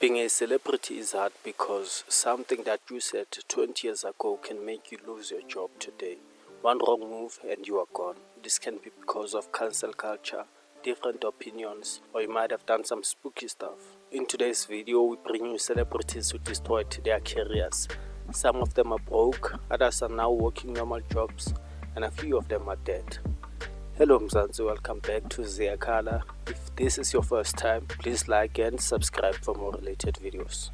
Being a celebrity is hard because something that you said 20 years ago can make you lose your job today. One wrong move and you are gone. This can be because of cancel culture, different opinions, or you might have done some spooky stuff. In today's video, we bring you celebrities who destroyed their careers. Some of them are broke, others are now working normal jobs, and a few of them are dead. Hello Mzansi, welcome back to Ziakala. If this is your first time, please like and subscribe for more related videos.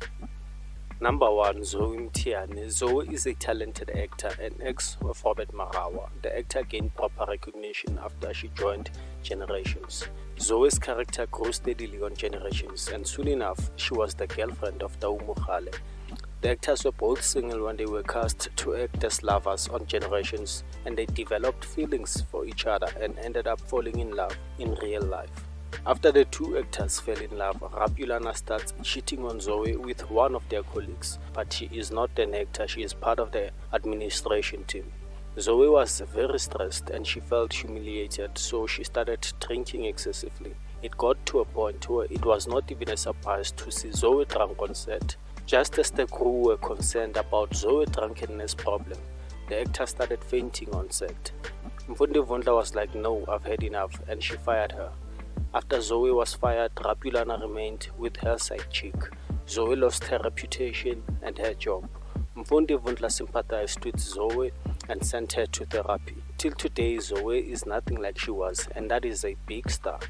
Number 1. Zoe Mtiani. Zoe is a talented actor and ex of Robert Marawa. The actor gained proper recognition after she joined Generations. Zoe's character grew steadily on Generations, and soon enough, she was the girlfriend of Tau Mukhale. The actors were both single when they were cast to act as lovers on Generations, and they developed feelings for each other and ended up falling in love in real life. After the two actors fell in love, Rapulana starts cheating on Zoe with one of their colleagues, but she is not an actor, she is part of the administration team. Zoe was very stressed and she felt humiliated, so she started drinking excessively. It got to a point where it was not even a surprise to see Zoe drunk on set. Just as the crew were concerned about Zoe's drunkenness problem, the actor started fainting on set. Mfundi Vundla was like, "No, I've had enough," and she fired her. After Zoe was fired, Rapulana remained with her side chick. Zoe lost her reputation and her job. Mfundi Vundla sympathized with Zoe and sent her to therapy. Till today, Zoe is nothing like she was, and that is a big star.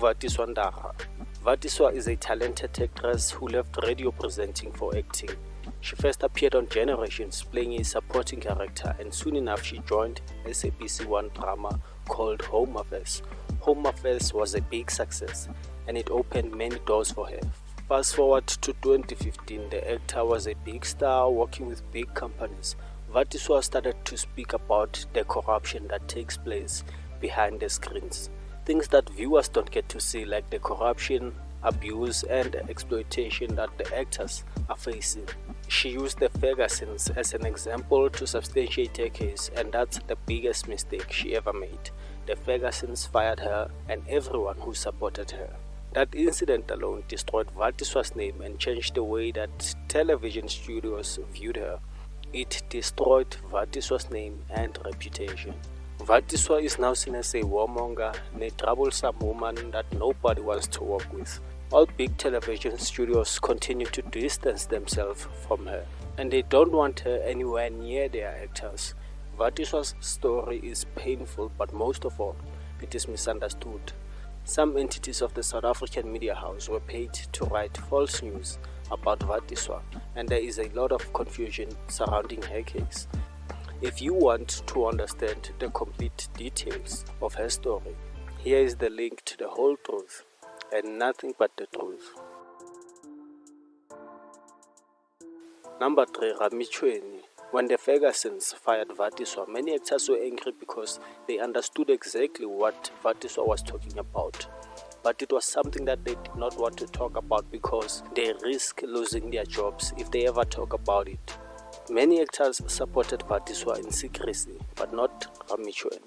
Vatiswa Ndaga. Vatiswa is a talented actress who left radio presenting for acting. She first appeared on Generations playing a supporting character, and soon enough she joined SABC One drama called Home Affairs. Home Affairs was a big success and it opened many doors for her. Fast forward to 2015, the actor was a big star working with big companies. Vatiswa started to speak about the corruption that takes place behind the screens. Things that viewers don't get to see, like the corruption, abuse and exploitation that the actors are facing. She used the Fergusons as an example to substantiate her case, and that's the biggest mistake she ever made. The Fergusons fired her and everyone who supported her. That incident alone destroyed Vatiswa's name and changed the way that television studios viewed her. It destroyed Vatiswa's name and reputation. Vatiswa is now seen as a warmonger and a troublesome woman that nobody wants to work with. All big television studios continue to distance themselves from her, and they don't want her anywhere near their actors. Vatiswa's story is painful, but most of all, it is misunderstood. Some entities of the South African media house were paid to write false news about Vatiswa, and there is a lot of confusion surrounding her case. If you want to understand the complete details of her story, here is the link to the whole truth and nothing but the truth. Number 3. Ramichweni. When the Fergusons fired Vatiswa, many actors were angry because they understood exactly what Vatiswa was talking about. But it was something that they did not want to talk about because they risk losing their jobs if they ever talk about it. Many actors supported Vatiswa in secrecy, but not Ramichweni.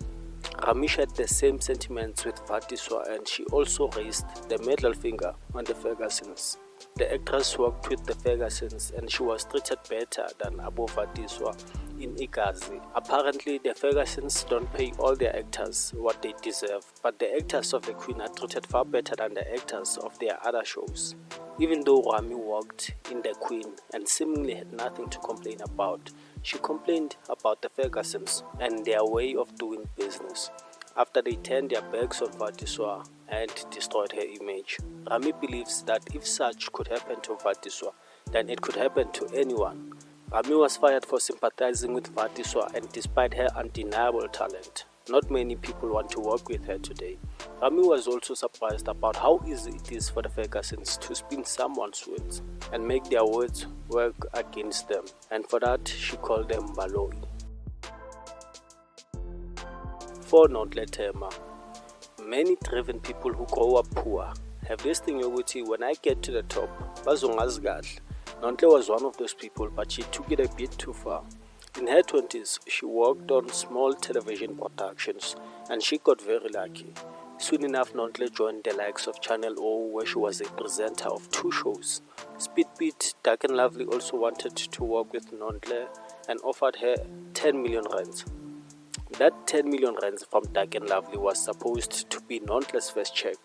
Ramish had the same sentiments with Vatiswa, and she also raised the middle finger on the Fergusons. The actress worked with the Fergusons and she was treated better than Abo Vatiswa in Igazi. Apparently, the Fergusons don't pay all their actors what they deserve, but the actors of the Queen are treated far better than the actors of their other shows. Even though Rami worked in the Queen and seemingly had nothing to complain about, she complained about the Fergusons and their way of doing business. After they turned their backs on Vatiswa and destroyed her image, Rami believes that if such could happen to Vatiswa, then it could happen to anyone. Rami was fired for sympathizing with Vatiswa, and despite her undeniable talent, not many people want to work with her today. Rami was also surprised about how easy it is for the Fergusons to spin someone's words and make their words work against them, and for that she called them Baloi. 4. Nonletema. Many driven people who grow up poor have this thing yokuthi when I get to the top bazongazi kahle. Nontle was one of those people, but she took it a bit too far. In her 20s, she worked on small television productions and she got very lucky. Soon enough, Nontle joined the likes of Channel O, where she was a presenter of 2 shows. Speed Beat, Dark and Lovely also wanted to work with Nontle and offered her 10 million rands. That 10 million rands from Dark and Lovely was supposed to be Nontle's first check,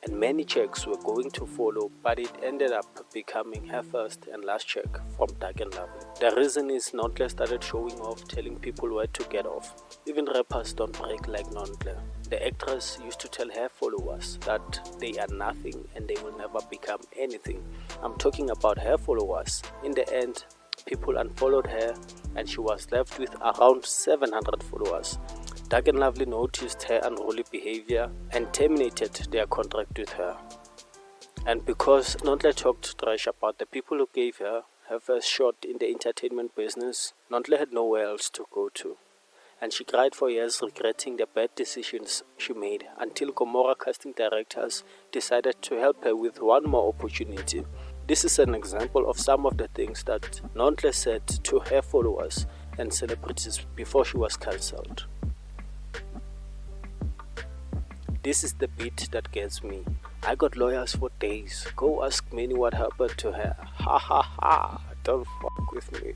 and many checks were going to follow, but it ended up becoming her first and last check from Dark and Lovely. The reason is Nontle started showing off, telling people where to get off. Even rappers don't break like Nontle. The actress used to tell her followers that they are nothing and they will never become anything. I'm talking about her followers. In the end, people unfollowed her and she was left with around 700 followers. Dark and Lovely noticed her unruly behavior and terminated their contract with her. And because Nontle talked trash about the people who gave her first shot in the entertainment business, Nontle had nowhere else to go to. And she cried for years, regretting the bad decisions she made, until Gomorrah casting directors decided to help her with one more opportunity. This is an example of some of the things that Nontle said to her followers and celebrities before she was cancelled. This is the beat that gets me. I got lawyers for days. Go ask Manny what happened to her. Ha ha ha. Don't fuck with me.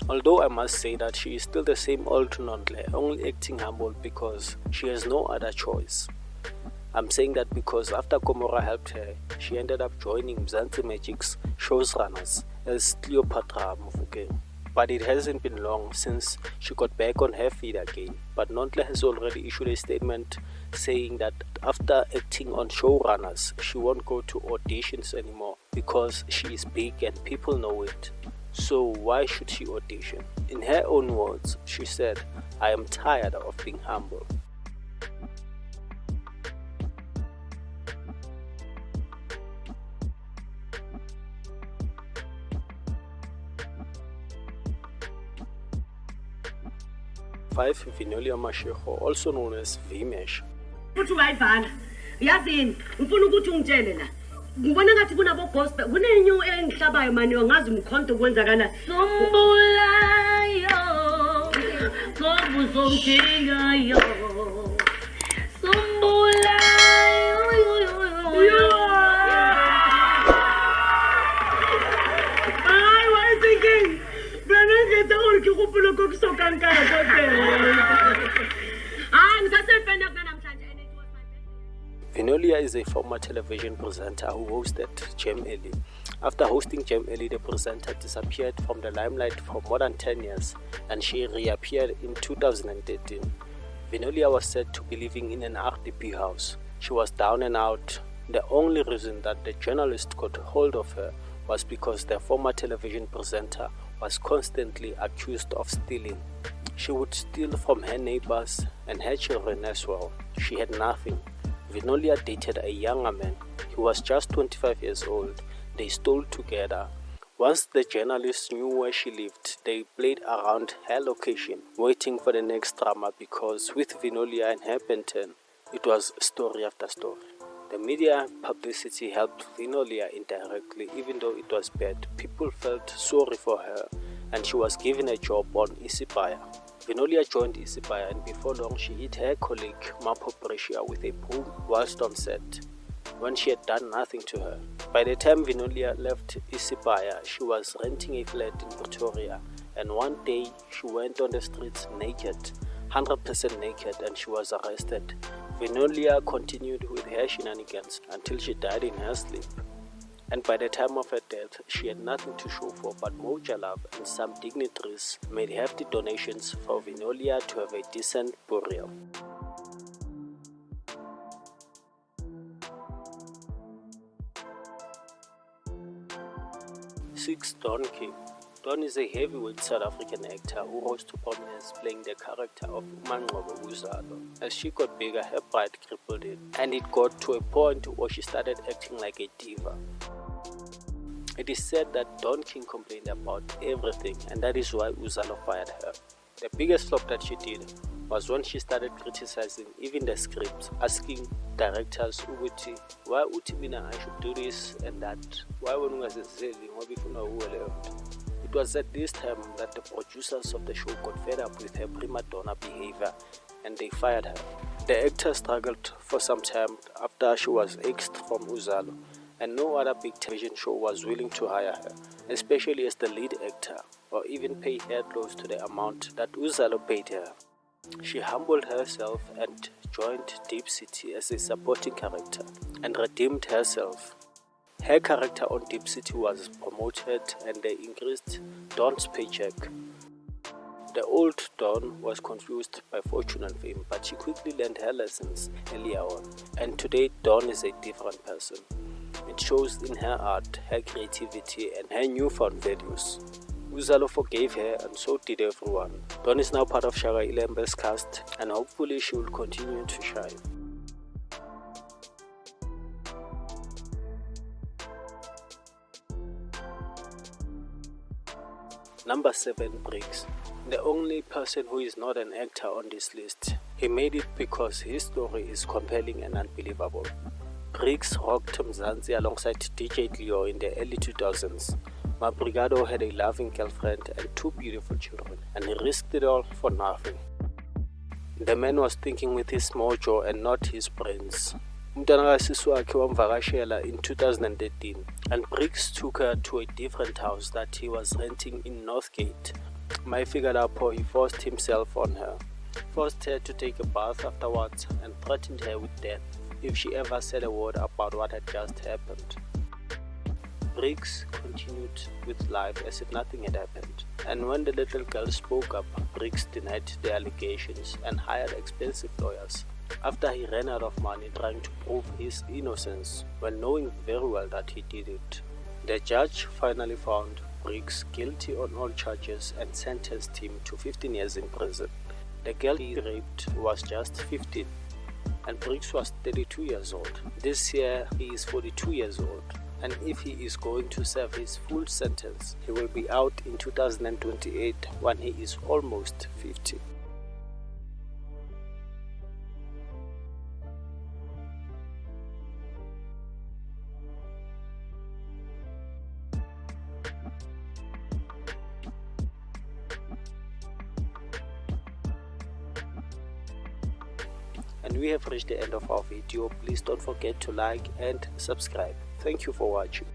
Although I must say that she is still the same old Nontle, only acting humble because she has no other choice. I'm saying that because after Gomorrah helped her, she ended up joining Mzansi Magic's showrunners as Cleopatra Mufokeng. But it hasn't been long since she got back on her feet again. But Nontle has already issued a statement saying that after acting on showrunners, she won't go to auditions anymore because she is big and people know it. So why should she audition? In her own words, she said, "I am tired of being humble." Five, Vinolia Mashego, also known as Vimesh. Ngibona ngathi kunabo gospel kunenyo engihlabayo manje ngazi umkhonto kwenzakala sombulayo ngobuzonkingayo sombulayo I was thinking bana ngeta gore ke gopola go kusokankana kote ngisasefena kana namhlanje. Vinolia is a former television presenter who hosted Gem Ellie. After hosting Gem Ellie, the presenter disappeared from the limelight for more than 10 years and she reappeared in 2013. Vinolia was said to be living in an RDP house. She was down and out. The only reason that the journalist got hold of her was because the former television presenter was constantly accused of stealing. She would steal from her neighbors and her children as well. She had nothing. Vinolia dated a younger man. He was just 25 years old. They stole together. Once the journalists knew where she lived, they played around her location, waiting for the next drama because with Vinolia and her Penten, it was story after story. The media publicity helped Vinolia indirectly, even though it was bad. People felt sorry for her and she was given a job on Isibaya. Vinolia joined Isibaya and before long she hit her colleague Mapo Brescia with a broom whilst on set, when she had done nothing to her. By the time Vinolia left Isibaya, she was renting a flat in Pretoria, and one day she went on the streets naked, 100% naked, and she was arrested. Vinolia continued with her shenanigans until she died in her sleep. and by the time of her death, she had nothing to show for, but Moja Love and some dignitaries made hefty donations for Vinolia to have a decent burial. 6. Don King. Don is a heavyweight South African actor who rose to prominence playing the character of Umanqobo Uzalo. As she got bigger, her pride crippled it, and it got to a point where she started acting like a diva. It is said that Don King complained about everything, and that is why Uzalo fired her. The biggest flop that she did was when she started criticizing even the scripts, asking directors ukuthi why uthi mina I should do this and that, why wena ungazenzeli ngoba ifuna uwe leyo. It was at this time that the producers of the show got fed up with her prima donna behavior and they fired her. The actor struggled for some time after she was axed from Uzalo, and no other big television show was willing to hire her, especially as the lead actor, or even pay her close to the amount that Uzalo paid her. She humbled herself and joined Deep City as a supporting character and redeemed herself. Her character on Deep City was promoted and they increased Don's paycheck. The old Dawn was confused by fortune and fame, but she quickly learned her lessons earlier on, and today Dawn is a different person. It shows in her art, her creativity, and her newfound values. Uzalo forgave her, and so did everyone. Dawn is now part of Shaka Ilembe's cast, and hopefully she will continue to shine. Number 7. Briggs. The only person who is not an actor on this list. He made it because his story is compelling and unbelievable. Briggs rocked Mzansi alongside DJ Leo in the early 2000s. Mabrigado had a loving girlfriend and 2 beautiful children, and he risked it all for nothing. The man was thinking with his mojo and not his brains. Umntwana kasisi wakhe wamvakashela in 2013, and Briggs took her to a different house that he was renting in Northgate. Mayifika lapho, he forced himself on her, forced her to take a bath afterwards, and threatened her with death if she ever said a word about what had just happened. Briggs continued with life as if nothing had happened, and when the little girl spoke up, Briggs denied the allegations and hired expensive lawyers after he ran out of money trying to prove his innocence while knowing very well that he did it. The judge finally found Briggs guilty on all charges and sentenced him to 15 years in prison. The girl he raped was just 15, and Briggs was 32 years old. This year he is 42 years old, and if he is going to serve his full sentence, he will be out in 2028 when he is almost 50. And we have reached the end of our video. Please don't forget to like and subscribe. Thank you for watching.